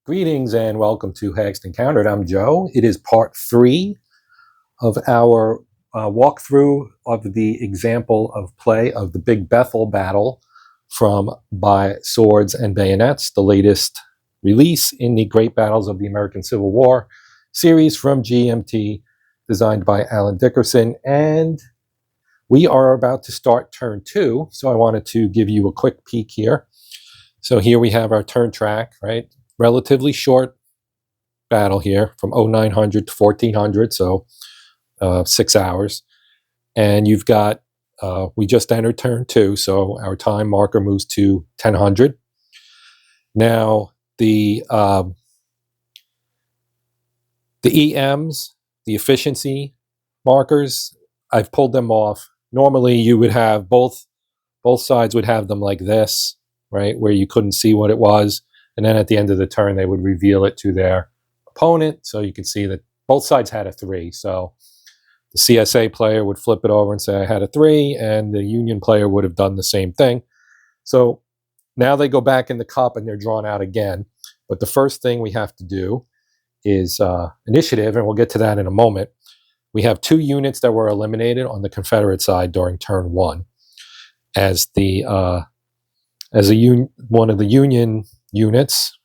Greetings and welcome to Hexed Encountered. I'm Joe. It is part 3 of our walkthrough of the example of play of the Big Bethel battle by Swords and Bayonets, the latest release in the Great Battles of the American Civil War series from GMT, designed by Allen Dickerson. And we are about to start turn 2, so I wanted to give you a quick peek here. So here we have our turn track, right? Relatively short battle here from 0900 to 1400, so 6 hours. And you've got, we just entered turn 2, so our time marker moves to 1000. Now, the EMs, the efficiency markers, I've pulled them off. Normally, you would have both sides would have them like this, right, where you couldn't see what it was. And then at the end of the turn, they would reveal it to their opponent. So you can see that both sides had a 3. So the CSA player would flip it over and say, I had a 3, and the Union player would have done the same thing. So now they go back in the cup and they're drawn out again. But the first thing we have to do is initiative, and we'll get to that in a moment. We have 2 units that were eliminated on the Confederate side during turn 1 as one of the Union units,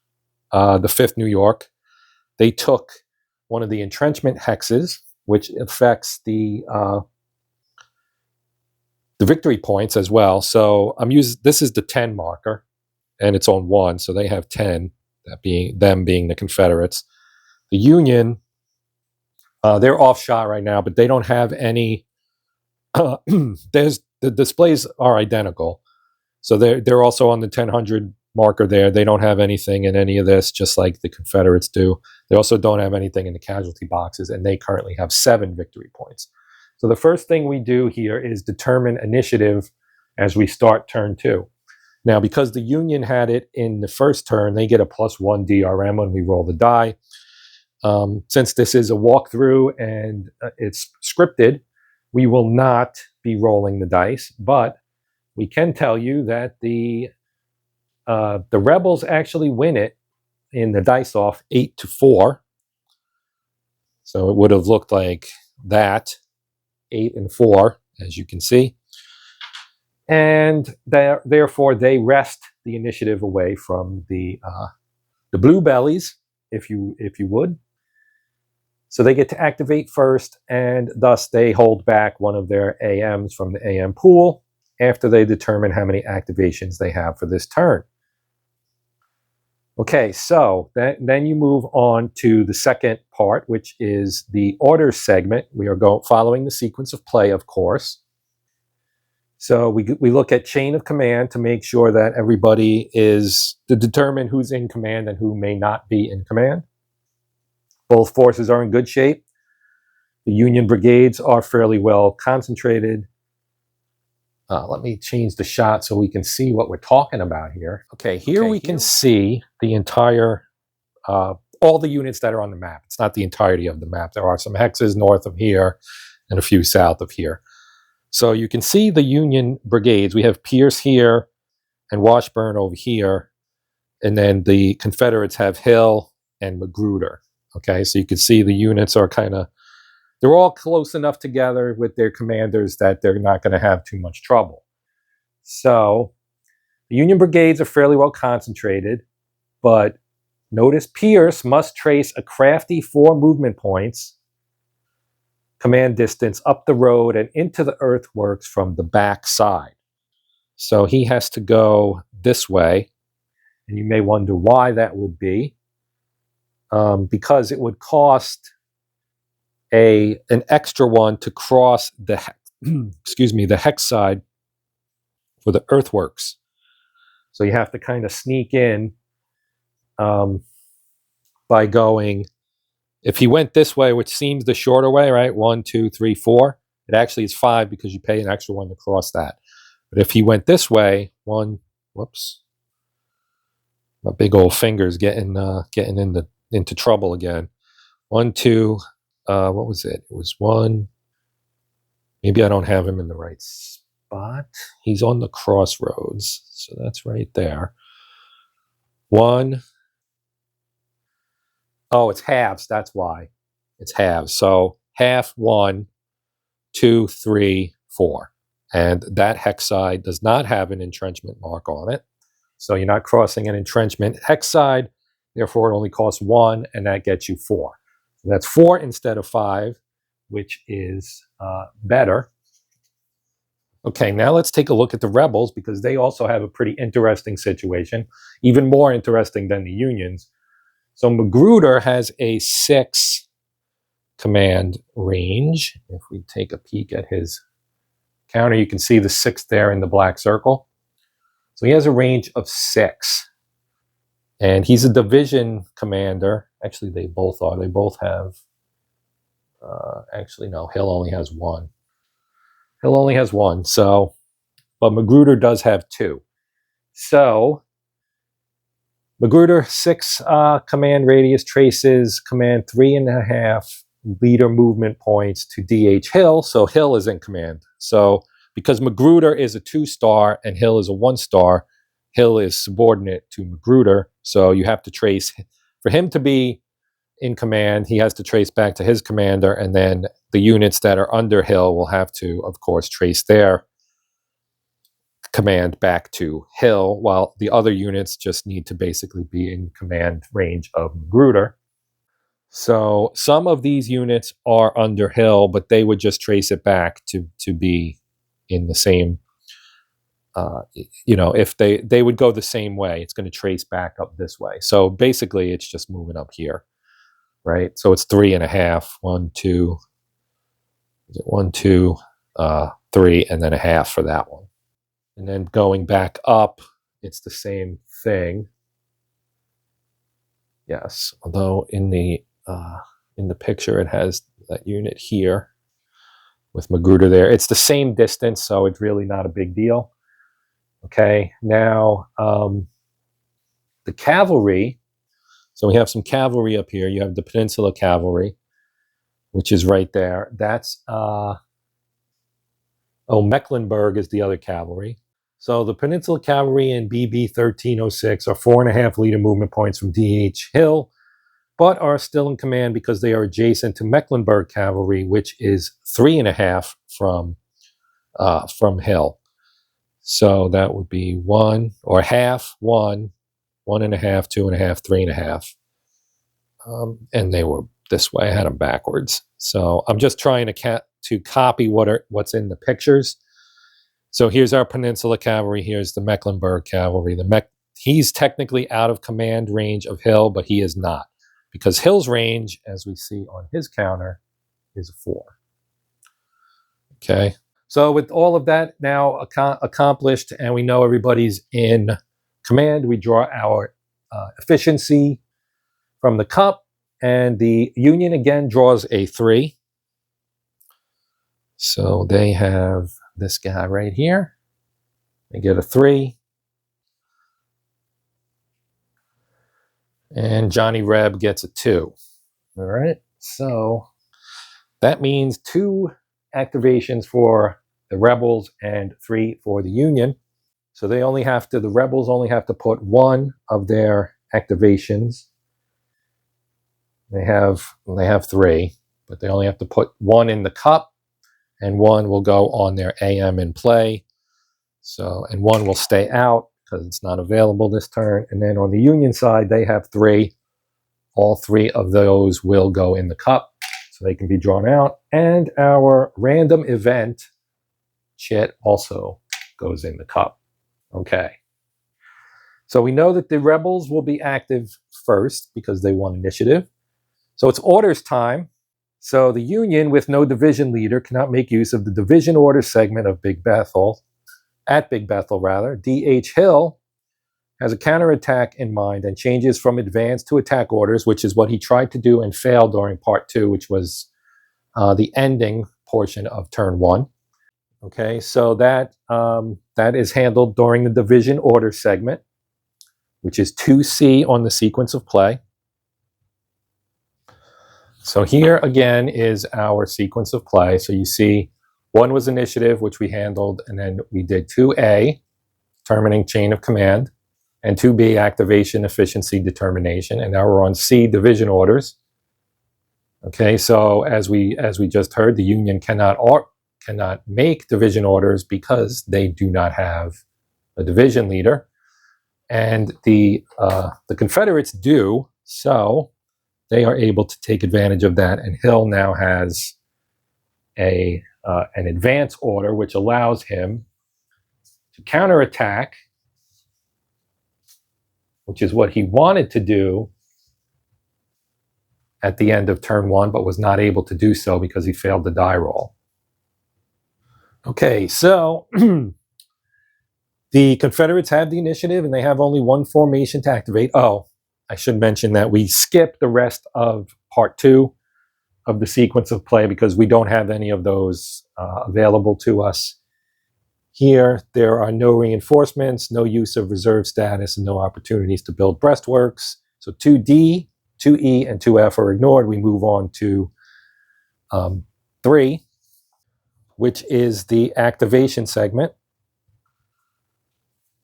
the 5th New York. They took one of the entrenchment hexes, which affects the victory points as well. So this is the 10 marker, and it's on 1, so they have 10, that being them being the Confederates. The Union, they're off shot right now, but they don't have any. The displays are identical, so they're also on the 1000 marker there. They don't have anything in any of this, just like the Confederates do. They also don't have anything in the casualty boxes, and they currently have 7 victory points. So the first thing we do here is determine initiative as we start turn 2. Now, because the Union had it in the first turn, they get a +1 DRM when we roll the die. Since this is a walkthrough and it's scripted, we will not be rolling the dice, but we can tell you that the rebels actually win it in the dice-off 8-4. So it would have looked like that, 8 and 4, as you can see. And therefore, they wrest the initiative away from the blue bellies, if you would. So they get to activate first, and thus they hold back one of their AMs from the AM pool after they determine how many activations they have for this turn. Okay, so then you move on to the second part, which is the orders segment. We are following the sequence of play, of course. So we look at chain of command to make sure that everybody is to determine who's in command and who may not be in command. Both forces are in good shape. The Union brigades are fairly well concentrated. Let me change the shot so we can see what we're talking about here. Okay, here we can see the entire, all the units that are on the map. It's not the entirety of the map. There are some hexes north of here and a few south of here. So you can see the Union brigades. We have Pierce here and Washburn over here. And then the Confederates have Hill and Magruder. Okay, so you can see the units are they're all close enough together with their commanders that they're not going to have too much trouble. So the Union brigades are fairly well concentrated, but notice Pierce must trace a crafty 4 movement points command distance up the road and into the earthworks from the back side. So he has to go this way, and you may wonder why that would be. Because it would cost an extra one to cross the the hex side for the earthworks. So you have to kind of sneak in by going. If he went this way, which seems the shorter way, right? 1, 2, 3, 4. It actually is 5 because you pay an extra one to cross that. But if he went this way, whoops, my big old fingers getting into trouble again. 1, 2. What was it? It was 1. Maybe I don't have him in the right spot. He's on the crossroads, so that's right there. 1, Oh, it's halves. That's why. It's halves. So half, 1, 2, 3, 4. And that hex side does not have an entrenchment mark on it. So you're not crossing an entrenchment hex side. Therefore, it only costs 1, and that gets you 4. So that's 4 instead of 5, which is better. Okay, now let's take a look at the rebels, because they also have a pretty interesting situation, even more interesting than the Unions. So Magruder has a 6 command range. If we take a peek at his counter, you can see the 6 there in the black circle. So he has a range of 6. And he's a division commander. Actually, they both are. They both have... actually, no, Hill only has 1. Hill only has 1, so... But Magruder does have 2. So... Magruder, 6 command radius traces, command 3.5 leader movement points to DH Hill, so Hill is in command. So because Magruder is a 2-star and Hill is a 1-star, Hill is subordinate to Magruder, so you have to trace, for him to be in command, he has to trace back to his commander, and then the units that are under Hill will have to, of course, trace their command back to Hill, while the other units just need to basically be in command range of Magruder. So some of these units are under Hill, but they would just trace it back to be in the same, if they would go the same way, it's going to trace back up this way. So basically it's just moving up here, right? So it's 3.5, 1, 2, 1, 2, 3, and then a half for that one. And then going back up, it's the same thing. Yes, although in the picture it has that unit here with Magruder there. It's the same distance, so it's really not a big deal. Okay, now the cavalry. So we have some cavalry up here. You have the Peninsula Cavalry, which is right there. That's Mecklenburg is the other cavalry. So the Peninsula Cavalry in BB 1306 are 4.5 leader movement points from DH Hill, but are still in command because they are adjacent to Mecklenburg Cavalry, which is 3.5 from Hill. So that would be 1 or half, 1, 1.5, 2.5, 3.5. And they were this way. I had them backwards. So I'm just trying to copy what's in the pictures. So here's our Peninsula Cavalry. Here's the Mecklenburg Cavalry. He's technically out of command range of Hill, but he is not, because Hill's range, as we see on his counter, is 4. Okay. So with all of that now accomplished, and we know everybody's in command, we draw our efficiency from the cup, and the Union again draws a 3. So they have this guy right here. They get a 3. And Johnny Reb gets a 2. All right. So that means 2 activations for the Rebels and 3 for the Union. So the Rebels only have to put 1 of their activations. They have 3, but they only have to put 1 in the cup, and 1 will go on their AM in play. So, and 1 will stay out because it's not available this turn. And then on the Union side, they have 3. All 3 of those will go in the cup, so they can be drawn out. And our random event chit also goes in the cup. Okay. So we know that the Rebels will be active first because they won initiative. So it's orders time. So the Union, with no division leader, cannot make use of the division order segment of Big Bethel. At Big Bethel, rather, D.H. Hill has a counterattack in mind and changes from advance to attack orders, which is what he tried to do and failed during part 2, which was the ending portion of turn 1. Okay, so that is handled during the division order segment, which is 2C on the sequence of play. So here again is our sequence of play. So you see 1 was initiative, which we handled, and then we did 2A, determining chain of command. and 2B, activation efficiency determination. And now we're on C, division orders. Okay, so as we just heard, the Union cannot make division orders because they do not have a division leader, and the Confederates do. So they are able to take advantage of that, and Hill now has an advance order, which allows him to counterattack, which is what he wanted to do at the end of turn 1, but was not able to do so because he failed the die roll. Okay, so the Confederates have the initiative, and they have only one formation to activate. Oh, I should mention that we skipped the rest of part 2 of the sequence of play because we don't have any of those available to us. Here, there are no reinforcements, no use of reserve status, and no opportunities to build breastworks. So 2D, 2E, and 2F are ignored. We move on to 3, which is the activation segment.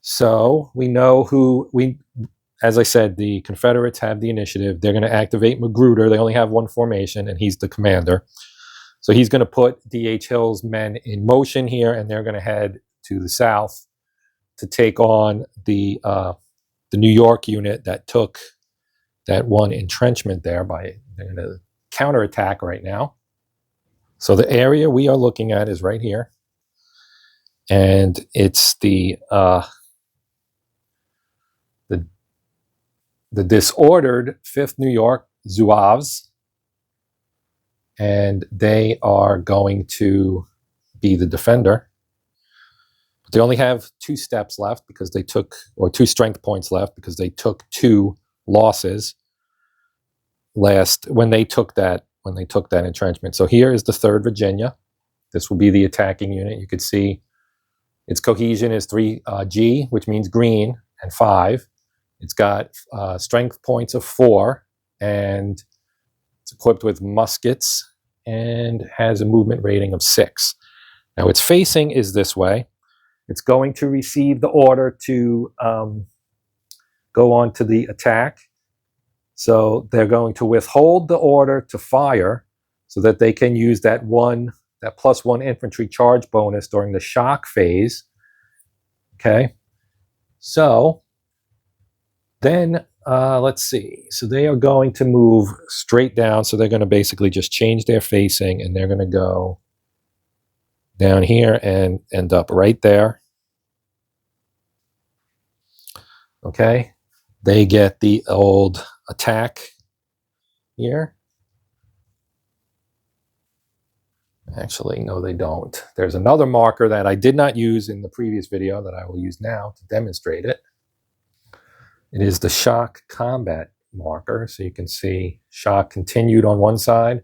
So we know as I said, the Confederates have the initiative. They're going to activate Magruder. They only have one formation, and he's the commander. So he's going to put D.H. Hill's men in motion here, and they're going to head to the south to take on the New York unit that took that one entrenchment there. They're going to counterattack right now. So the area we are looking at is right here, and it's the disordered 5th New York Zouaves, and they are going to be the defender. But they only have 2 steps left because they took, or 2 strength points left because they took 2 losses when they took that entrenchment. So here is the 3rd Virginia. This will be the attacking unit. You could see its cohesion is 3G, which means green, and 5. It's got strength points of 4, and it's equipped with muskets and has a movement rating of 6. Now its facing is this way. It's going to receive the order to go on to the attack. So they're going to withhold the order to fire so that they can use that +1 infantry charge bonus during the shock phase. Okay, so then let's see. So they are going to move straight down. So they're going to basically just change their facing, and they're going to go down here and end up right there. Okay, they get the old attack here. Actually, no, they don't. There's another marker that I did not use in the previous video that I will use now to demonstrate it. It is the shock combat marker. So you can see shock continued on one side,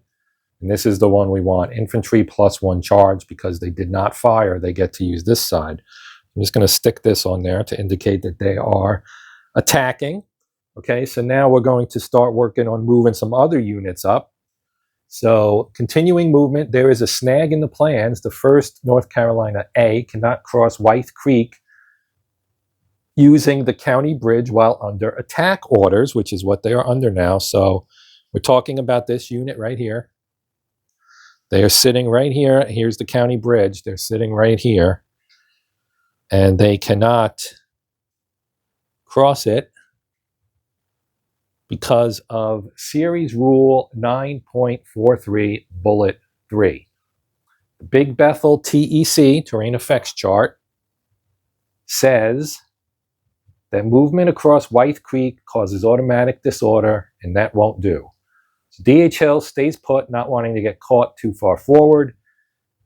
and this is the one we want. Infantry +1 charge. Because they did not fire, they get to use this side. I'm just going to stick this on there to indicate that they are attacking. Okay, so now we're going to start working on moving some other units up. So continuing movement, there is a snag in the plans. The 1st North Carolina A cannot cross Wythe Creek using the county bridge while under attack orders, which is what they are under now. So we're talking about this unit right here. They are sitting right here. Here's the county bridge. They're sitting right here, and they cannot cross it because of Series Rule 9.43 Bullet 3. The Big Bethel TEC, Terrain Effects Chart, says that movement across Wythe Creek causes automatic disorder, and that won't do. So D.H. Hill stays put, not wanting to get caught too far forward.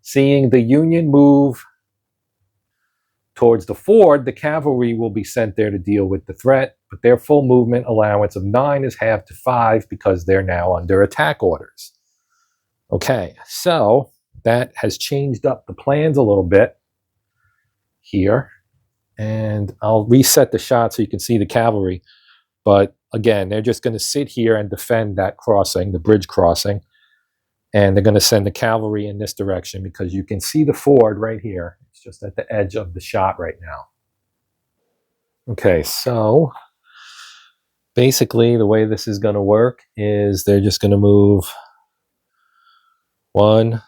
Seeing the Union move towards the ford, the cavalry will be sent there to deal with the threat, but their full movement allowance of 9 is halved to 5 because they're now under attack orders. Okay, so that has changed up the plans a little bit here, and I'll reset the shot so you can see the cavalry. But again, they're just going to sit here and defend that crossing, the bridge crossing, and they're going to send the cavalry in this direction because you can see the ford right here. It's just at the edge of the shot right now. Okay, so basically the way this is going to work is they're just going to move 1,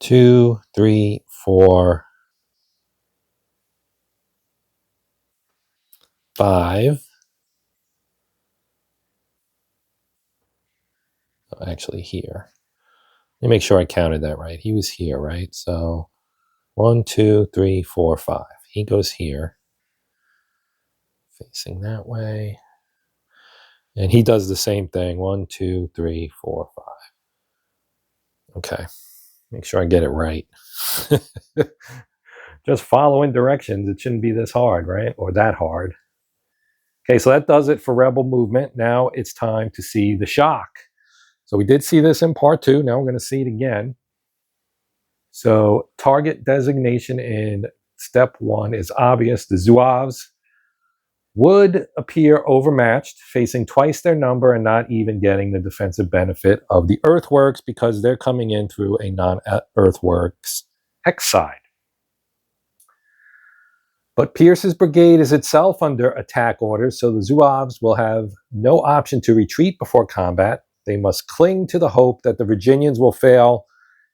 2, 3, 4, 5. Actually here. Let me make sure I counted that right. He was here, right? So 1, 2, 3, 4, 5. He goes here, facing that way. And he does the same thing. 1, 2, 3, 4, 5. Okay. Make sure I get it right. Just following directions. It shouldn't be this hard, right? Or that hard. Okay, so that does it for rebel movement. Now it's time to see the shock. So we did see this in part 2. Now we're going to see it again. So target designation in step 1 is obvious. The Zouaves would appear overmatched, facing twice their number and not even getting the defensive benefit of the earthworks because they're coming in through a non-earthworks hex side. But Pierce's brigade is itself under attack orders, so the Zouaves will have no option to retreat before combat. They must cling to the hope that the Virginians will fail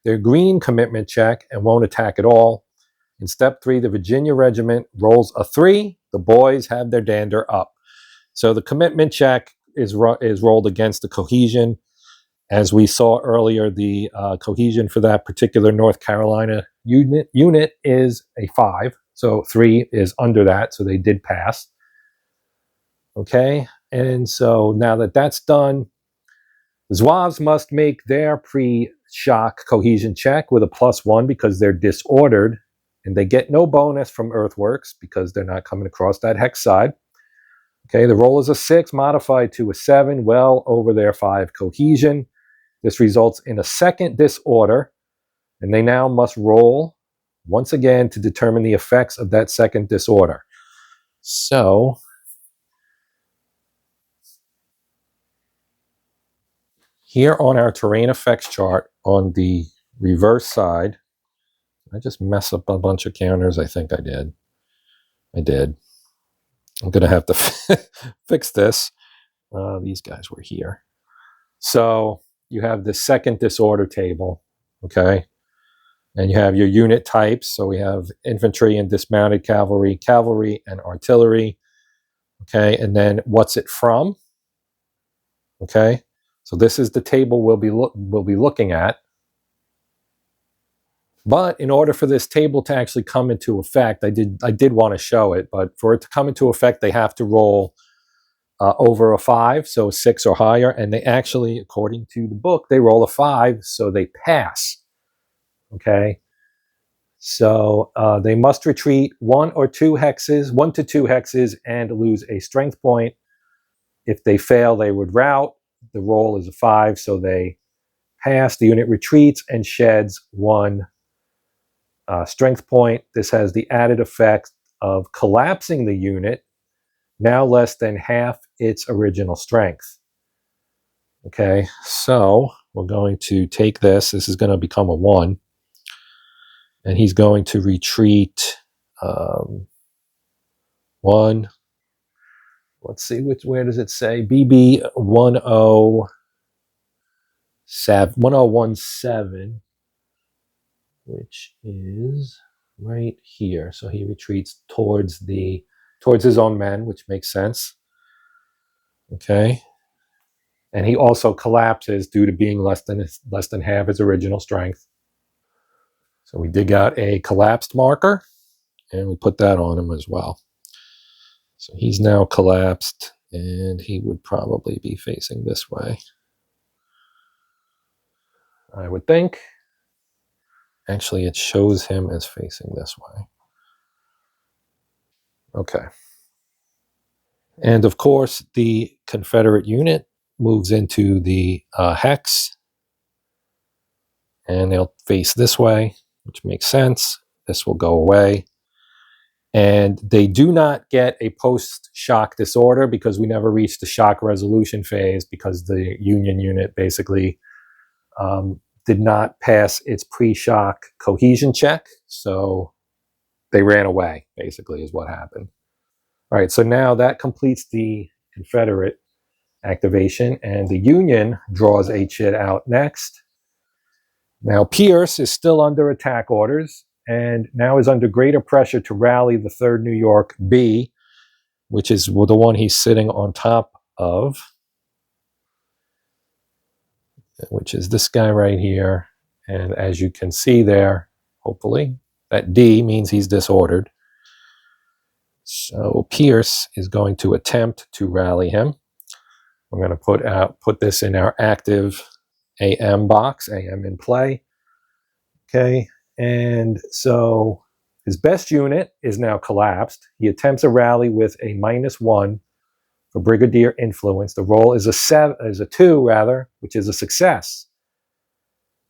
their green commitment check and won't attack at all. In step 3, the Virginia regiment rolls a 3. The boys have their dander up. So the commitment check is rolled against the cohesion. As we saw earlier, the cohesion for that particular North Carolina unit is a 5. So 3 is under that, so they did pass. Okay, and so now that that's done, the Zouaves must make their pre-shock cohesion check with a +1 because they're disordered, and they get no bonus from earthworks because they're not coming across that hex side. Okay, the roll is a 6 modified to a 7, well over their 5 cohesion. This results in a second disorder, and they now must roll once again to determine the effects of that second disorder. So here on our terrain effects chart on the reverse side, I just mess up a bunch of counters. I think I did. I'm going to have to fix this. These guys were here. So you have the second disorder table, okay? And you have your unit types. So we have infantry and dismounted cavalry, cavalry and artillery, okay? And then what's it from, okay? So this is the table we'll be looking at. But in order for this table to actually come into effect, I did want to show it, but for it to come into effect, they have to roll over a 5, so 6 or higher, and they actually, according to the book, they roll a 5, so they pass. Okay, so they must retreat 1 to 2 hexes, and lose a strength point. If they fail, they would rout. The roll is a 5, so they pass. The unit retreats and sheds 1 strength point. This has the added effect of collapsing the unit, now less than half its original strength. Okay, so we're going to take this. This is going to become a 1. And he's going to retreat 1. Let's see, where does it say? BB 1017, which is right here. So he retreats towards his own men, which makes sense. Okay. And he also collapses due to being less than half his original strength. So we dig out a collapsed marker, and we put that on him as well. So he's now collapsed, and he would probably be facing this way, I would think. Actually, it shows him as facing this way. Okay. And of course, the Confederate unit moves into the hex, and they'll face this way, which makes sense. This will go away. And they do not get a post-shock disorder because we never reached the shock resolution phase because the Union unit basically did not pass its pre-shock cohesion check, so they ran away, basically, is what happened. All right, so now that completes the Confederate activation, and the Union draws a chit out next. Now, Pierce is still under attack orders, and now is under greater pressure to rally the 3rd New York B, which is the one he's sitting on top of, which is this guy right here. And as you can see there, hopefully, that D means he's disordered. So Pierce is going to attempt to rally him. We're going to put this in our active AM box, AM in play. Okay, and so his best unit is now collapsed. He attempts a rally with a -1 for Brigadier Influence. The roll is a 2, rather, which is a success.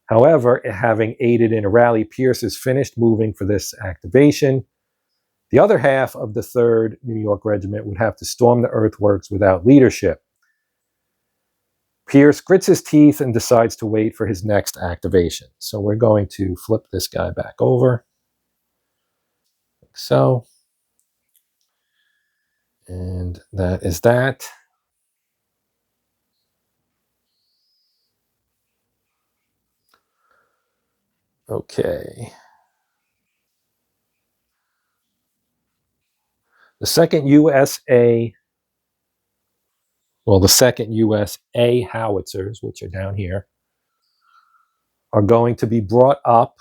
However, having aided in a rally, Pierce is finished moving for this activation. The other half of the 3rd New York Regiment would have to storm the earthworks without leadership. Pierce grits his teeth and decides to wait for his next activation. So we're going to flip this guy back over, like so. And that is that. Okay. The 2nd USA howitzers, which are down here, are going to be brought up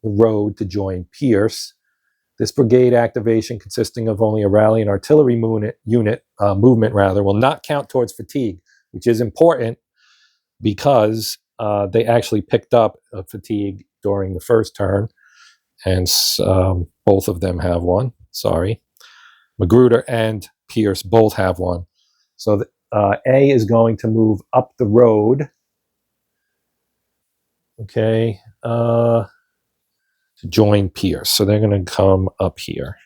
the road to join Pierce. This brigade activation, consisting of only a rally and artillery movement, will not count towards fatigue, which is important because they actually picked up a fatigue during the first turn, and both of them have one. Sorry. Magruder and Pierce both have one. So A is going to move up the road, okay, to join Pierce. So they're going to come up here.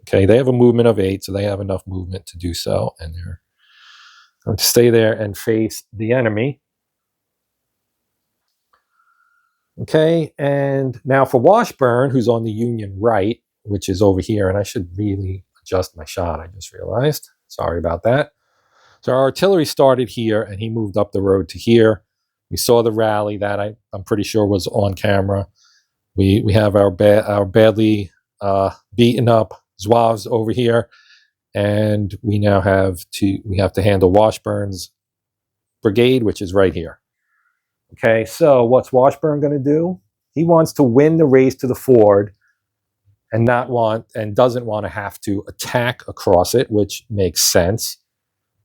Okay, they have a movement of 8, so they have enough movement to do so, and they're going to stay there and face the enemy. Okay, and now for Washburn, who's on the Union right, which is over here, and I should really adjust my shot, I just realized. Sorry about that. So our artillery started here, and he moved up the road to here. We saw the rally that I'm pretty sure was on camera. We have our badly beaten up Zouaves over here, and we now have to handle Washburn's brigade, which is right here. Okay, so what's Washburn going to do? He wants to win the race to the ford and doesn't want to have to attack across it, which makes sense.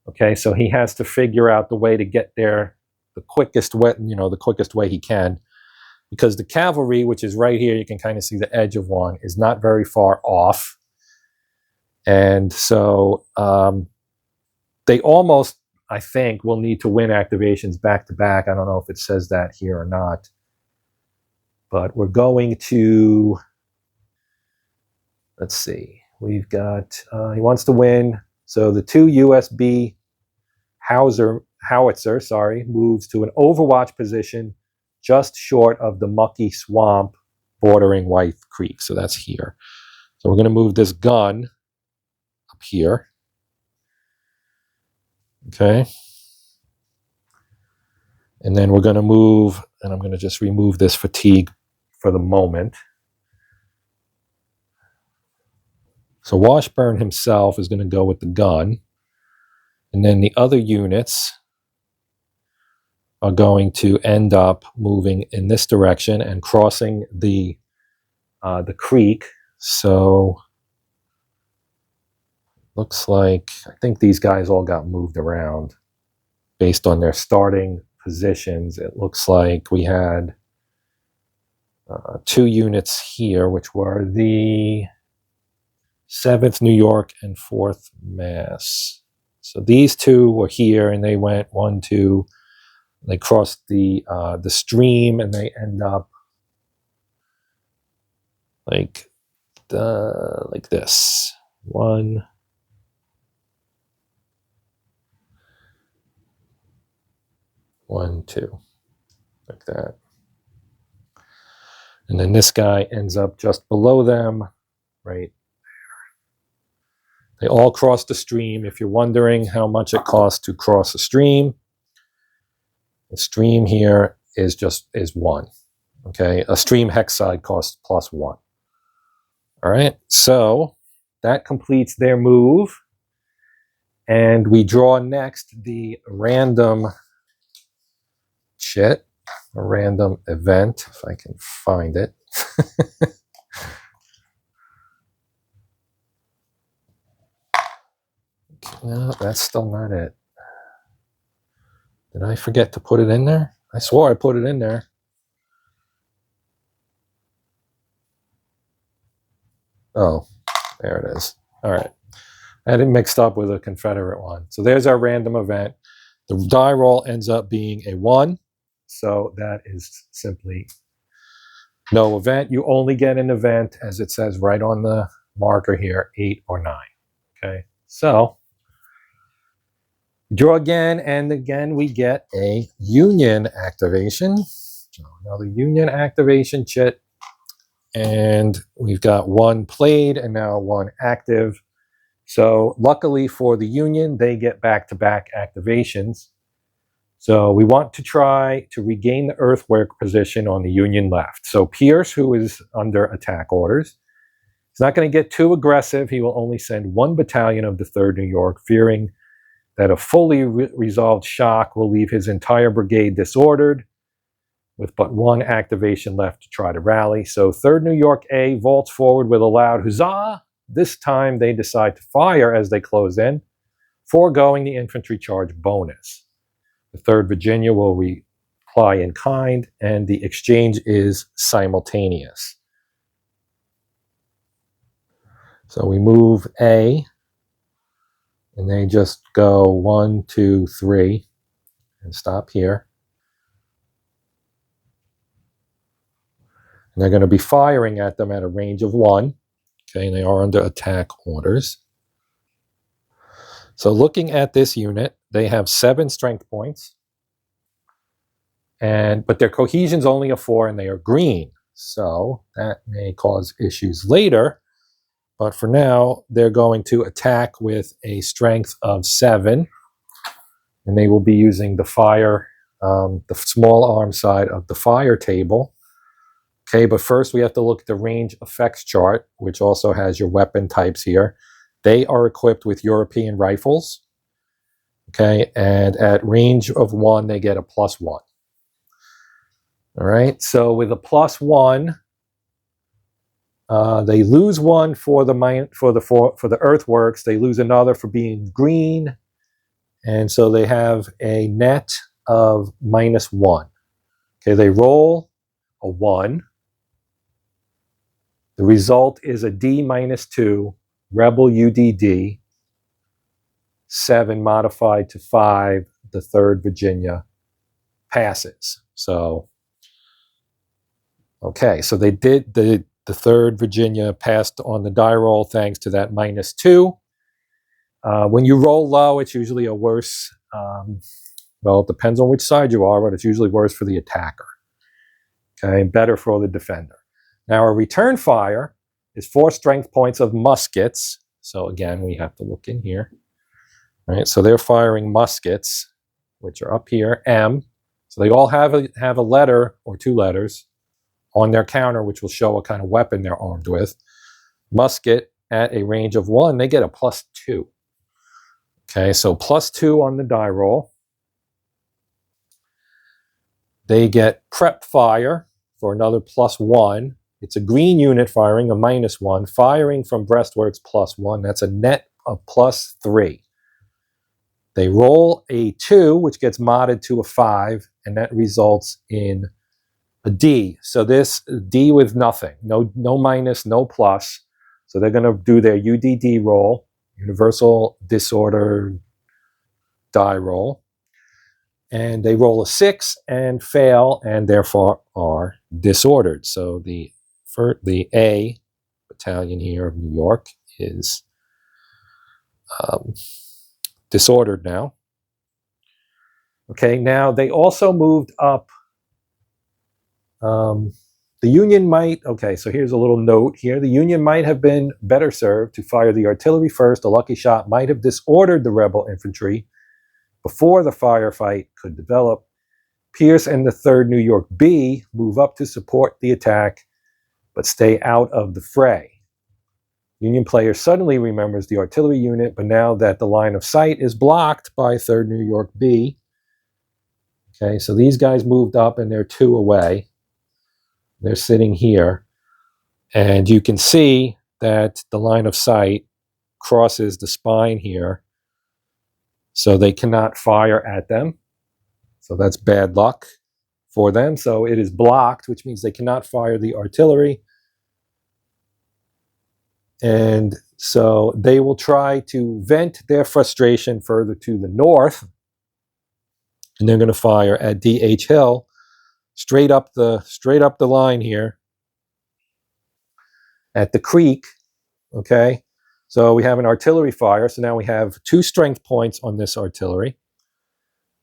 Okay, so he has to figure out the way to get there the quickest way he can, because the cavalry, which is right here, you can kind of see the edge of one, is not very far off. And so they almost, I think, will need to win activations back to back. I don't know if it says that here or not. But we're going to, let's see, we've got, he wants to win. So the 2 USB howitzer, moves to an overwatch position just short of the mucky swamp bordering White Creek. So that's here. So we're going to move this gun up here. Okay. And then we're going to move, and I'm going to just remove this fatigue for the moment. So Washburn himself is going to go with the gun. And then the other units are going to end up moving in this direction and crossing the creek. So looks like, I think these guys all got moved around based on their starting positions. It looks like we had 2 units here, which were the 7th New York and 4th Mass. So these 2 were here, and they went 1, 2. They crossed the stream, and they end up like this. 1, 1, 2, like that. And then this guy ends up just below them, right? They all cross the stream. If you're wondering how much it costs to cross a stream, the stream here is 1. Okay, a stream hex side costs +1. All right, so that completes their move. And we draw next the random chit, a random event, if I can find it. No, that's still not it. Did I forget to put it in there? I swore I put it in there. Oh, there it is. All right. I had it mixed up with a Confederate one. So there's our random event. The die roll ends up being a 1. So that is simply no event. You only get an event, as it says right on the marker here, 8 or 9. Okay. So draw again, and again we get a union activation. So another union activation chit. And we've got 1 played and now 1 active. So luckily for the Union, they get back-to-back activations. So we want to try to regain the earthwork position on the Union left. So Pierce, who is under attack orders, is not going to get too aggressive. He will only send 1 battalion of the 3rd New York, fearing that a fully resolved shock will leave his entire brigade disordered, with but 1 activation left to try to rally. So 3rd New York A vaults forward with a loud huzzah. This time they decide to fire as they close in, foregoing the infantry charge bonus. The 3rd Virginia will reply in kind, and the exchange is simultaneous. So we move A, and they just go 1, 2, 3, and stop here. And they're going to be firing at them at a range of 1. Okay, and they are under attack orders. So looking at this unit, they have 7 strength points, but their cohesion's only a 4, and they are green. So that may cause issues later. But for now, they're going to attack with a strength of 7, and they will be using the fire, the small arm side of the fire table. Okay, but first we have to look at the range effects chart, which also has your weapon types here. They are equipped with European rifles. Okay, and at range of 1, they get a +1. All right, so with a +1, they lose 1 for the earthworks. They lose another for being green, and so they have a net of -1. Okay, they roll a 1. The result is a D -2, Rebel UDD, 7 modified to 5, the 3rd Virginia passes. So, okay, so they did, the 3rd Virginia passed on the die roll thanks to that -2. When you roll low, it's usually a worse, well, it depends on which side you are, but it's usually worse for the attacker. Okay, better for the defender. Now, a return fire is 4 strength points of muskets. So again, we have to look in here. Right, so they're firing muskets, which are up here, M. So they all have a letter or 2 letters on their counter, which will show what kind of weapon they're armed with. Musket at a range of 1, they get a +2. Okay, so +2 on the die roll. They get prep fire for another +1. It's a green unit firing, a -1. Firing from breastworks +1. That's a net of +3. They roll a 2, which gets modded to a 5, and that results in a D. So this D with nothing, no minus, no plus. So they're going to do their UDD roll, Universal Disorder Die roll. And they roll a 6 and fail, and therefore are disordered. So the A battalion here of New York is disordered now. Okay, now they also moved up The Union might, okay, so here's a little note here. The Union might have been better served to fire the artillery first. A lucky shot might have disordered the rebel infantry before the firefight could develop. Pierce and the 3rd New York B move up to support the attack, but stay out of the fray. Union player suddenly remembers the artillery unit, but now that the line of sight is blocked by 3rd New York B, okay, so these guys moved up and they're 2 away. They're sitting here, and you can see that the line of sight crosses the spine here, so they cannot fire at them. So that's bad luck for them. So it is blocked, which means they cannot fire the artillery. And so they will try to vent their frustration further to the north, and they're going to fire at D.H. Hill straight up the line here at the creek. Okay, so we have an artillery fire. So now we have 2 strength points on this artillery.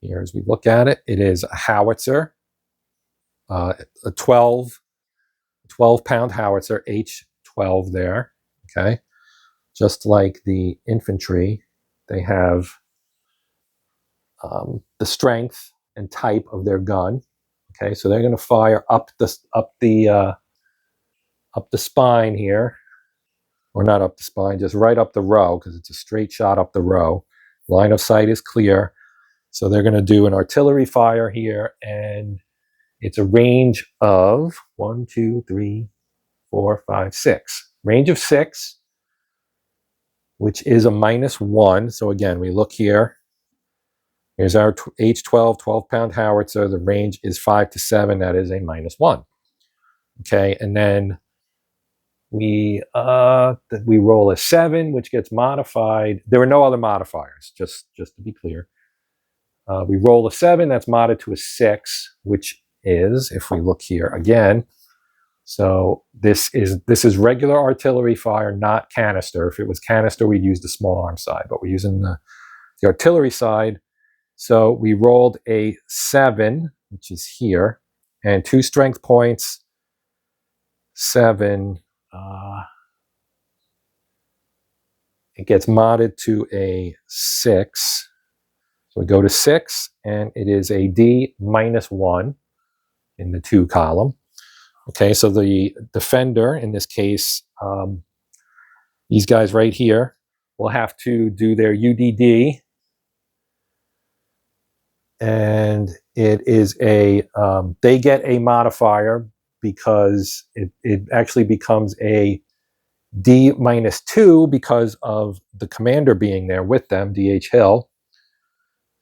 Here, as we look at it, it is a howitzer, a 12-pound howitzer, H12 there. Okay, just like the infantry, they have the strength and type of their gun. Okay, so they're going to fire up the spine here, or not up the spine, just right up the row, because it's a straight shot up the row. Line of sight is clear, so they're going to do an artillery fire here, and it's a range of 1, 2, 3, 4, 5, 6. Range of 6, which is a -1. So again, we look here. Here's our H12 12-pound howitzer. The range is 5 to 7. That is a -1. Okay, and then we roll a 7, which gets modified. There were no other modifiers, just to be clear. We roll a 7. That's modded to a 6, which is, if we look here again, so this is regular artillery fire, not canister. If it was canister, we'd use the small arm side, but we're using the artillery side. So we rolled a 7, which is here, and 2 strength points. 7, it gets modded to a 6. So we go to 6, and it is a D -1 in the 2 column. Okay, so the defender, in this case, these guys right here, will have to do their UDD, and it is they get a modifier because it actually becomes a D -2 because of the commander being there with them, D.H. Hill.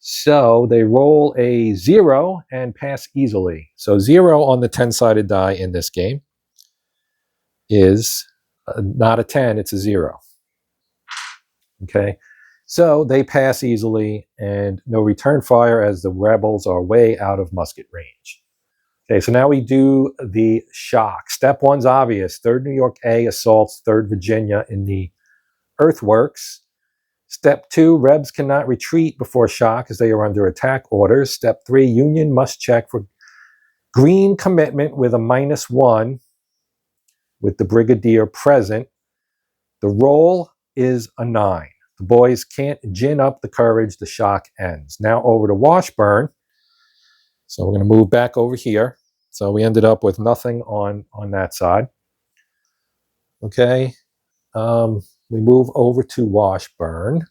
So they roll a 0 and pass easily. So 0 on the 10-sided die in this game is not a 10, it's a 0. Okay, so they pass easily and no return fire as the rebels are way out of musket range. Okay, so now we do the shock. Step 1's obvious. 3rd New York A assaults 3rd Virginia in the earthworks. Step 2, Rebs cannot retreat before shock as they are under attack orders. Step 3, Union must check for green commitment with a -1 with the brigadier present. The roll is a 9. The boys can't gin up the courage. The shock ends. Now over to Washburn. So we're going to move back over here. So we ended up with nothing on that side. Okay. We move over to Washburn.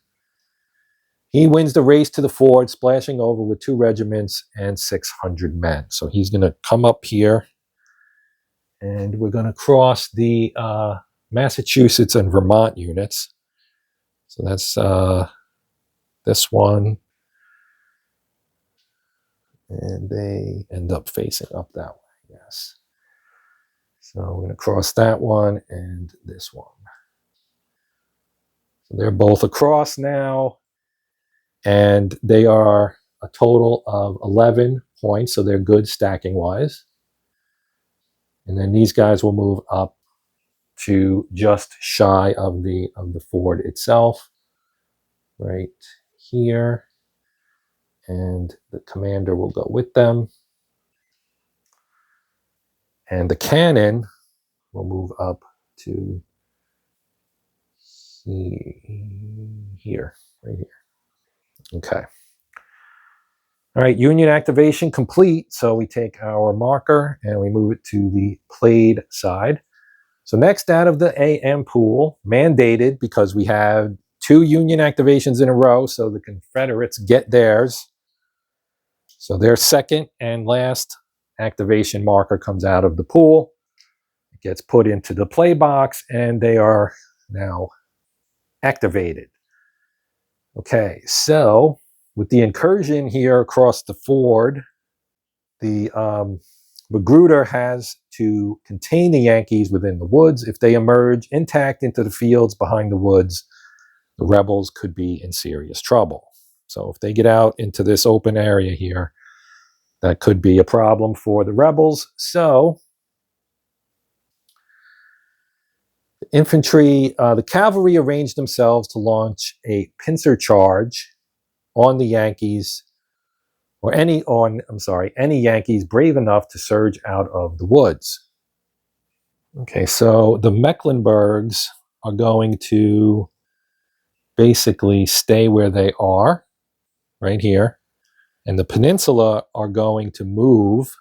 He wins the race to the ford, splashing over with 2 regiments and 600 men. So he's going to come up here, and we're going to cross the Massachusetts and Vermont units. So that's this one. And they end up facing up that way, yes. So we're going to cross that one and this one. So they're both across now, and they are a total of 11 points, so they're good stacking-wise. And then these guys will move up to just shy of the ford itself, right here. And the commander will go with them. And the cannon will move up to here, right here. Okay. All right, union activation complete. So we take our marker and we move it to the played side. So next out of the AM pool, mandated because we have 2 union activations in a row, so the Confederates get theirs. So their second and last activation marker comes out of the pool. It gets put into the play box, and they are now activated. Okay, so with the incursion here across the ford, the Magruder has to contain the Yankees within the woods. If they emerge intact into the fields behind the woods, the rebels could be in serious trouble. So if they get out into this open area here, that could be a problem for the rebels. So the infantry, the cavalry arranged themselves to launch a pincer charge on the Yankees, or any Yankees brave enough to surge out of the woods. Okay, so the Mecklenburgs are going to basically stay where they are, right here. And the Peninsula are going to move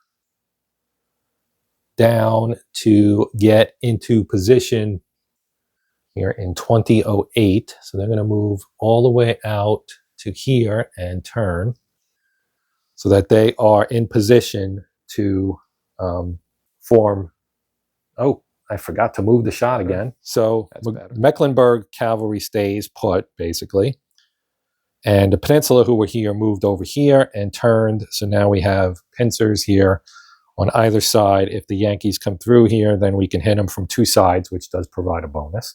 down to get into position here in 2008. So they're going to move all the way out to here and turn so that they are in position to form. Oh, I forgot to move the shot again. So Mecklenburg cavalry stays put, basically. And the Peninsula, who were here, moved over here and turned. So now we have pincers here on either side. If the Yankees come through here, then we can hit them from 2 sides, which does provide a bonus.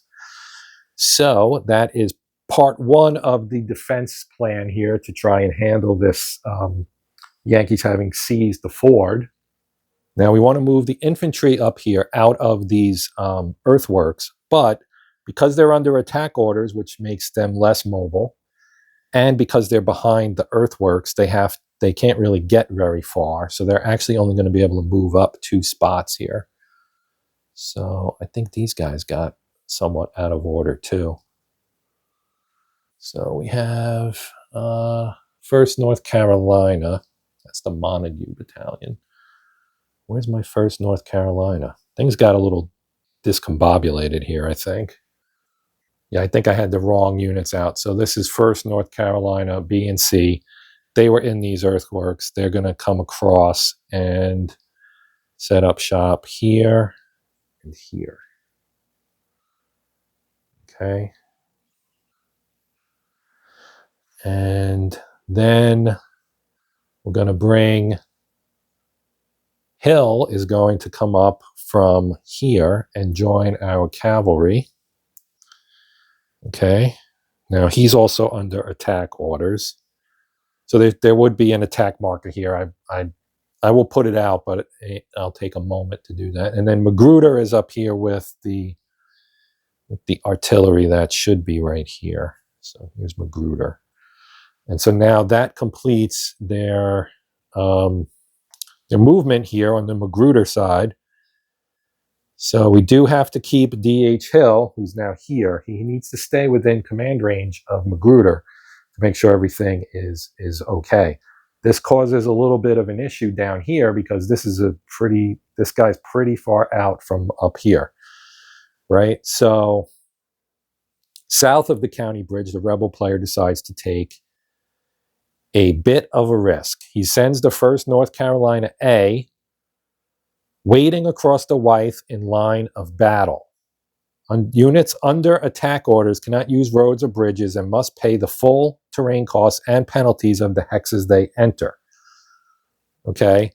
So that is part 1 of the defense plan here to try and handle this Yankees having seized the ford. Now we want to move the infantry up here out of these earthworks, but because they're under attack orders, which makes them less mobile, and because they're behind the earthworks, they can't really get very far. So they're actually only going to be able to move up 2 spots here. So I think these guys got somewhat out of order too. So we have 1st North Carolina. That's the Montague Battalion. Where's my 1st North Carolina? Things got a little discombobulated here, I think. Yeah, I think I had the wrong units out. So this is 1st North Carolina, B and C. They were in these earthworks. They're going to come across and set up shop here and here. Okay. And then we're going to bring... Hill is going to come up from here and join our cavalry. Okay. Now he's also under attack orders. So there would be an attack marker here. I will put it out, but I'll take a moment to do that. And then Magruder is up here with the artillery. That should be right here. So here's Magruder. And so now that completes their movement here on the Magruder side. So we do have to keep D.H. Hill, who's now here. He needs to stay within command range of Magruder to make sure everything is okay. This causes a little bit of an issue down here because this guy's pretty far out from up here, right? So south of the county bridge, the rebel player decides to take a bit of a risk. He sends the 1st North Carolina A waiting across the Wythe in line of battle. Units under attack orders cannot use roads or bridges and must pay the full terrain costs and penalties of the hexes they enter. Okay,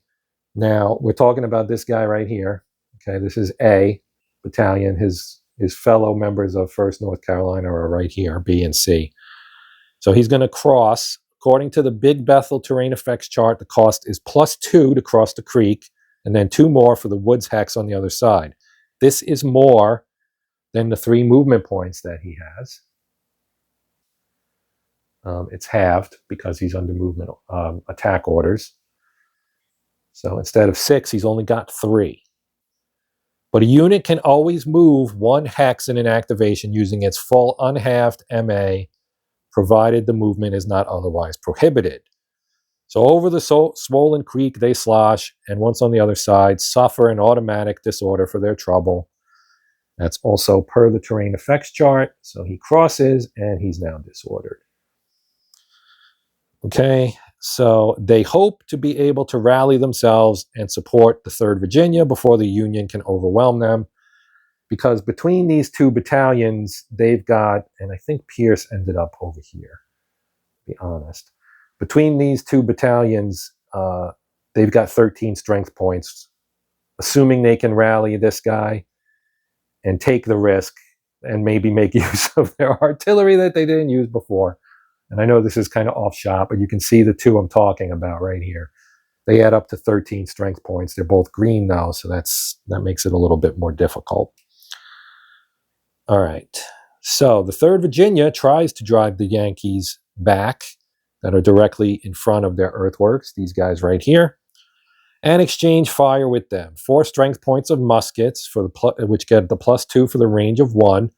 now we're talking about this guy right here. Okay, this is A battalion. His fellow members of 1st North Carolina are right here, B and C. So he's going to cross. According to the Big Bethel terrain effects chart, the cost is +2 to cross the creek, and then 2 more for the woods hex on the other side. This is more than the 3 movement points that he has. It's halved because he's under movement attack orders. So instead of 6, he's only got 3. But a unit can always move one hex in an activation using its full unhalved MA, provided the movement is not otherwise prohibited. So over the swollen creek they slosh, and once on the other side, suffer an automatic disorder for their trouble. That's also per the terrain effects chart. So he crosses, and he's now disordered. Okay, so they hope to be able to rally themselves and support the 3rd Virginia before the Union can overwhelm them. Because between these two battalions, they've got, and I think Pierce ended up over here, to be honest. Between these two battalions, they've got 13 strength points, assuming they can rally this guy and take the risk and maybe make use of their artillery that they didn't use before. And I know this is kind of off shot, but you can see the two I'm talking about right here. They add up to 13 strength points. They're both green now, so that makes it a little bit more difficult. All right, so the 3rd Virginia tries to drive the Yankees back that are directly in front of their earthworks, these guys right here, and exchange fire with them. 4 strength points of muskets, for the which get the +2 for the range of 1,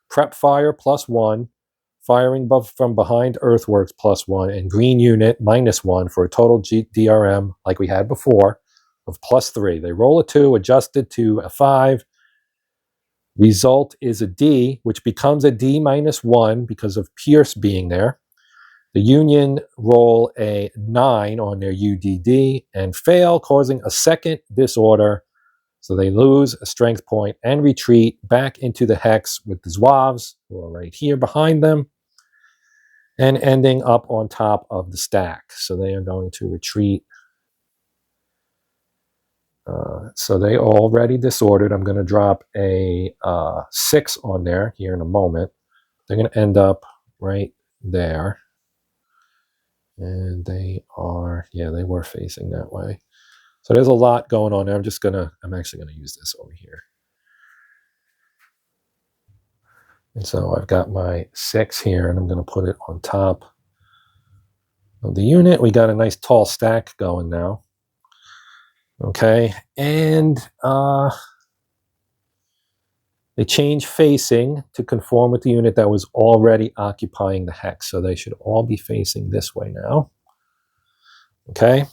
prep fire +1, firing from behind earthworks +1, and green unit -1 for a total DRM, like we had before, of +3. They roll a 2, adjusted to a 5. Result is a D, which becomes a D -1 because of Pierce being there. The Union roll a 9 on their UDD and fail, causing a second disorder. So they lose a strength point and retreat back into the hex with the Zouaves, who are right here behind them, and ending up on top of the stack. So they are going to retreat. So they already disordered. I'm going to drop a 6 on there here in a moment. They're going to end up right there. And they are, yeah, they were facing that way. So there's a lot going on there. I'm actually going to use this over here. And so I've got my 6 here, and I'm going to put it on top of the unit. We got a nice tall stack going now. Okay, and they change facing to conform with the unit that was already occupying the hex. So they should all be facing this way now. Okay,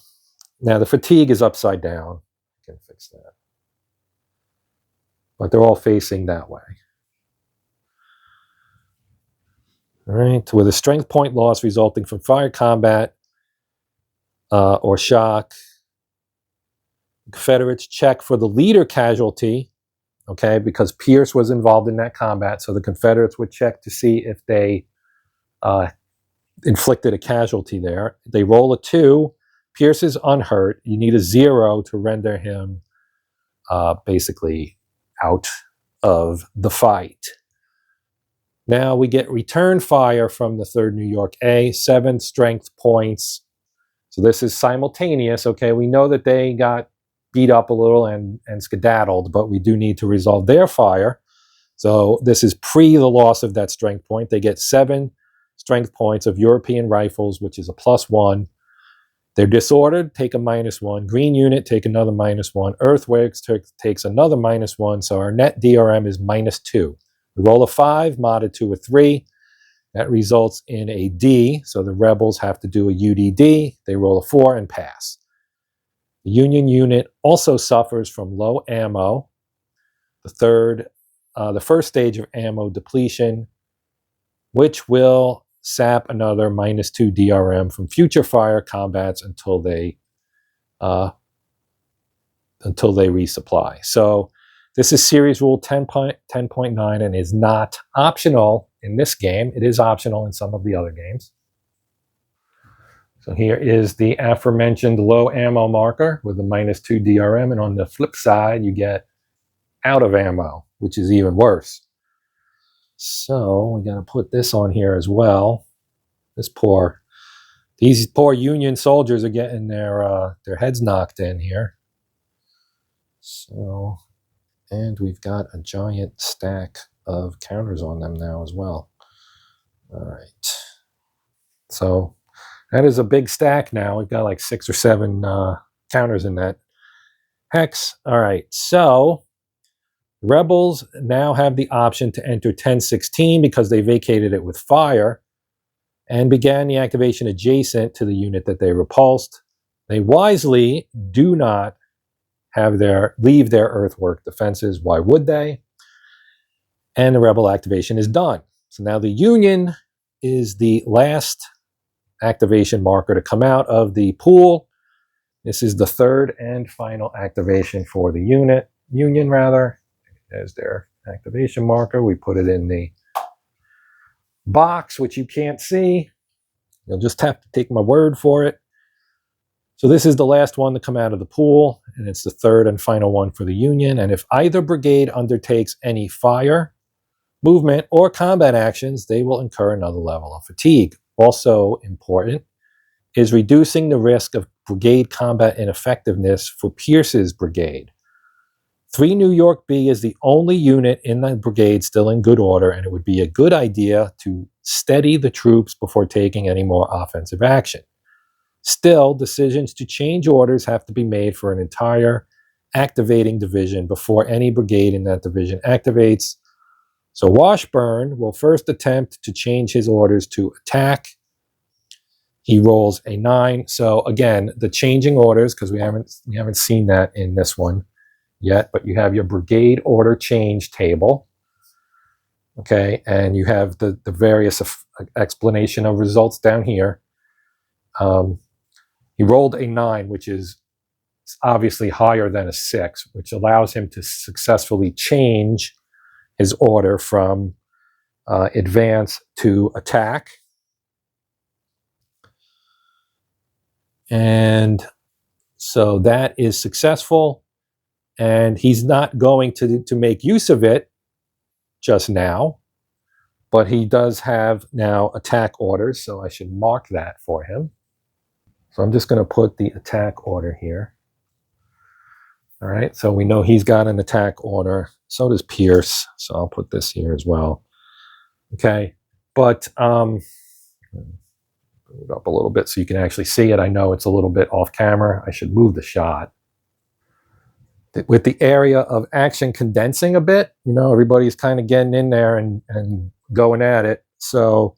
now the fatigue is upside down. I can fix that. But they're all facing that way. All right, with a strength point loss resulting from fire combat or shock, Confederates check for the leader casualty, okay, because Pierce was involved in that combat, so the Confederates would check to see if they inflicted a casualty there. They roll a 2. Pierce is unhurt. You need a 0 to render him basically out of the fight. Now we get return fire from the 3rd New York A, 7 strength points. So this is simultaneous, okay? We know that they got beat up a little and skedaddled, but we do need to resolve their fire. So this is pre the loss of that strength point. They get 7 strength points of European rifles, which is a +1. They're disordered, take a -1. Green unit, take another -1. Earthworks takes another -1. So our net DRM is -2. We roll a 5, modded to a 3. That results in a D. So the rebels have to do a UDD. They roll a 4 and pass. The Union unit also suffers from low ammo. The first stage of ammo depletion, which will sap another -2 DRM from future fire combats until they resupply. So this is series rule 10.9 and is not optional in this game. It is optional in some of the other games. So here is the aforementioned low ammo marker with the -2 DRM, and on the flip side you get out of ammo, which is even worse. So we got to put this on here as well. These poor Union soldiers are getting their heads knocked in here. So, and we've got a giant stack of counters on them now as well. All right. So that is a big stack now. We've got like 6 or 7 counters in that hex. All right. So Rebels now have the option to enter 1016 because they vacated it with fire and began the activation adjacent to the unit that they repulsed. They wisely do not leave their earthwork defenses. Why would they? And the rebel activation is done. So now the Union is the last activation marker to come out of the pool. This is the third and final activation for the Union rather. As their activation marker. We put it in the box, which you can't see. You'll just have to take my word for it. So this is the last one to come out of the pool, and it's the third and final one for the Union. And if either brigade undertakes any fire, movement, or combat actions, they will incur another level of fatigue. Also important is reducing the risk of brigade combat ineffectiveness for Pierce's brigade. 3 New York B is the only unit in the brigade still in good order, and it would be a good idea to steady the troops before taking any more offensive action. Still, decisions to change orders have to be made for an entire activating division before any brigade in that division activates. So Washburn will first attempt to change his orders to attack. He rolls a 9. So again, the changing orders, because we haven't seen that in this one yet, but you have your brigade order change table. Okay, and you have the various explanation of results down here. He rolled a 9, which is obviously higher than a 6, which allows him to successfully change his order from advance to attack. And so that is successful. And he's not going to make use of it just now, but he does have now attack orders, so I should mark that for him. So I'm just going to put the attack order here. All right, so we know he's got an attack order. So does Pierce, so I'll put this here as well. Okay, but move it up a little bit so you can actually see it. I know it's a little bit off camera. I should move the shot. With the area of action condensing a bit, you know, everybody's kind of getting in there and going at it. So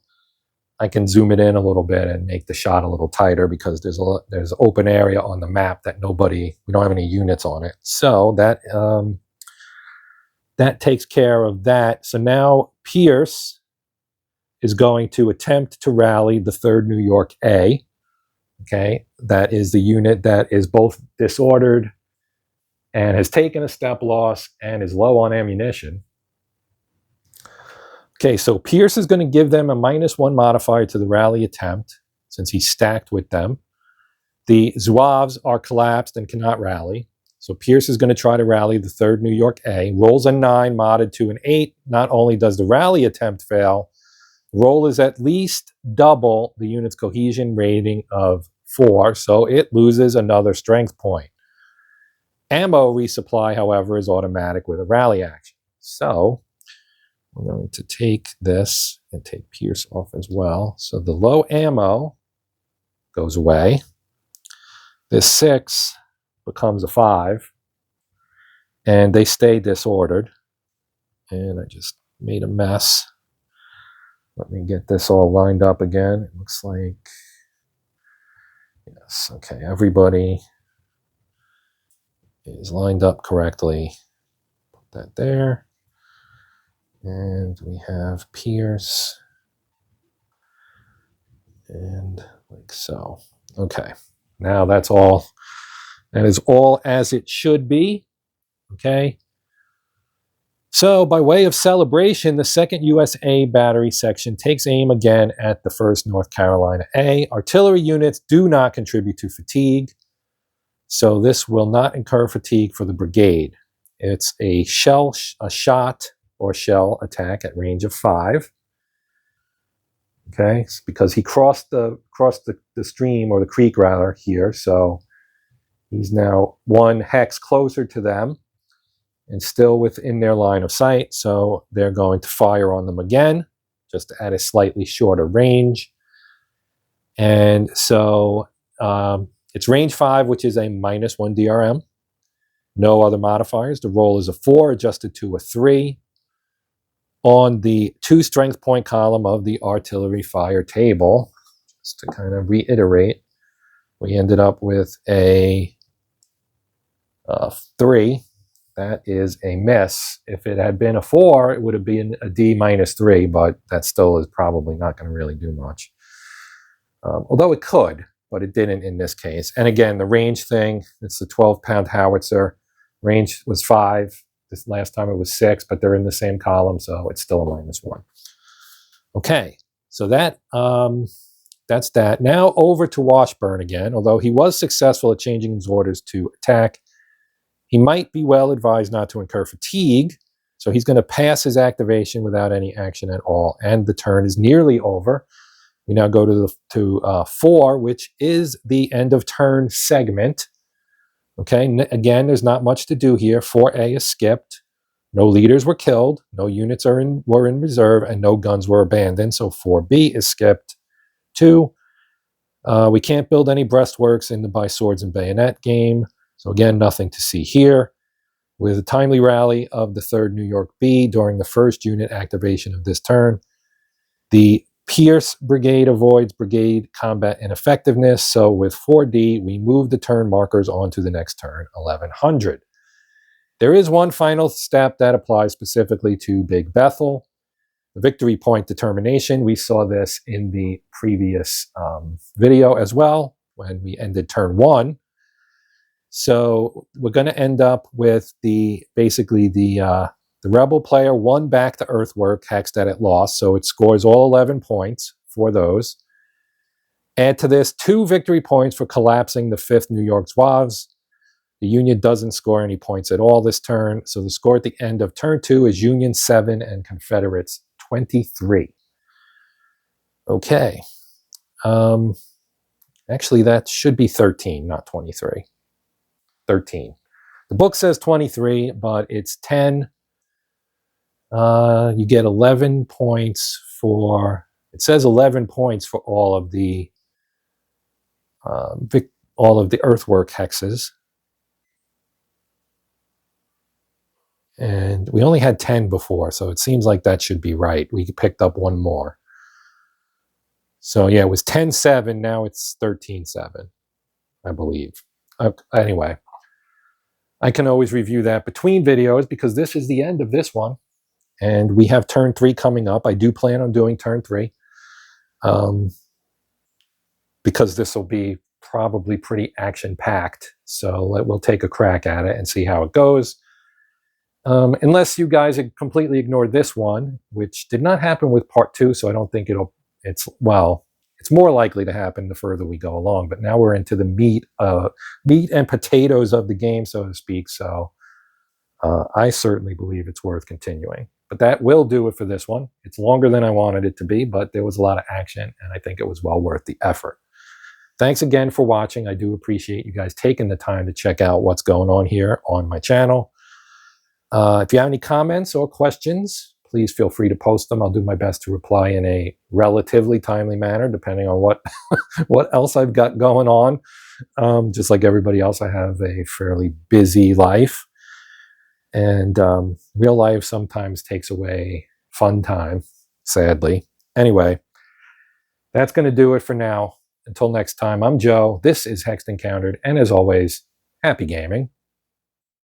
I can zoom it in a little bit and make the shot a little tighter because there's open area on the map that we don't have any units on it. So that takes care of that. So now Pierce is going to attempt to rally the 3rd New York A. Okay, that is the unit that is both disordered and has taken a step loss and is low on ammunition. Okay, so Pierce is going to give them a -1 modifier to the rally attempt, since he's stacked with them. The Zouaves are collapsed and cannot rally. So Pierce is going to try to rally the 3rd New York A, rolls a 9, modded to an 8. Not only does the rally attempt fail, roll is at least double the unit's cohesion rating of 4, so it loses another strength point. Ammo resupply, however, is automatic with a rally action. So I'm going to take this and take Pierce off as well. So the low ammo goes away. This 6 becomes a 5. And they stay disordered. And I just made a mess. Let me get this all lined up again. It looks like, yes, okay, everybody is lined up correctly. Put that there. And we have Pierce. And like so. Okay. Now that's all. That is all as it should be. Okay. So by way of celebration, the 2nd USA Battery Section takes aim again at the 1st North Carolina A. Artillery units do not contribute to fatigue. So this will not incur fatigue for the brigade. It's a shot or shell attack at range of 5. Okay, it's because he crossed the stream, or the creek rather, here. So he's now 1 hex closer to them and still within their line of sight. So they're going to fire on them again, just at a slightly shorter range. And so it's range 5, which is a -1 DRM. No other modifiers. The roll is a 4 adjusted to a 3. On the 2 strength point column of the artillery fire table, just to kind of reiterate, we ended up with a 3. That is a miss. If it had been a 4, it would have been a D minus 3, but that still is probably not going to really do much. Although it could, but it didn't in this case. And again, the range thing, it's the 12-pound howitzer. Range was 5. This last time it was 6, but they're in the same column, so it's still a -1. Okay, so that's that. Now over to Washburn again. Although he was successful at changing his orders to attack, he might be well advised not to incur fatigue, so he's going to pass his activation without any action at all, and the turn is nearly over. We now go to 4, which is the end of turn segment. Okay, again, there's not much to do here. 4A is skipped. No leaders were killed. No units were in reserve, and no guns were abandoned. So 4B is skipped. 2, we can't build any breastworks in the by Swords and Bayonet game. So again, nothing to see here. With a timely rally of the 3rd New York B during the first unit activation of this turn, the Pierce Brigade avoids brigade combat ineffectiveness, so with 4D, we move the turn markers onto the next turn, 1100. There is one final step that applies specifically to Big Bethel, the victory point determination. We saw this in the previous video as well, when we ended turn 1. So we're going to end up with basically the rebel player won back the earthwork hex that it lost, so it scores all 11 points for those. Add to this 2 victory points for collapsing the 5th New York Zouaves. The Union doesn't score any points at all this turn, so the score at the end of turn 2 is Union 7 and Confederates 23. Okay. Actually, that should be 13, not 23. 13. The book says 23, but it's 10. You get 11 points for, it says 11 points for all of the earthwork hexes. And we only had 10 before, so it seems like that should be right. We picked up one more. So yeah, it was 10-7, now it's 13-7, I believe. Anyway, I can always review that between videos because this is the end of this one. And we have turn 3 coming up. I do plan on doing turn 3 because this will be probably pretty action-packed. So we'll take a crack at it and see how it goes. Unless you guys had completely ignored this one, which did not happen with part 2, so I don't think it's more likely to happen the further we go along. But now we're into the meat and potatoes of the game, so to speak. So I certainly believe it's worth continuing. But that will do it for this one. It's longer than I wanted it to be, but there was a lot of action, and I think it was well worth the effort. Thanks again for watching. I do appreciate you guys taking the time to check out what's going on here on my channel. If you have any comments or questions, please feel free to post them. I'll do my best to reply in a relatively timely manner, depending on what else I've got going on. Just like everybody else, I have a fairly busy life. And real life sometimes takes away fun time, sadly. Anyway, that's going to do it for now. Until next time, I'm Joe. This is Hexed Encountered. And as always, happy gaming.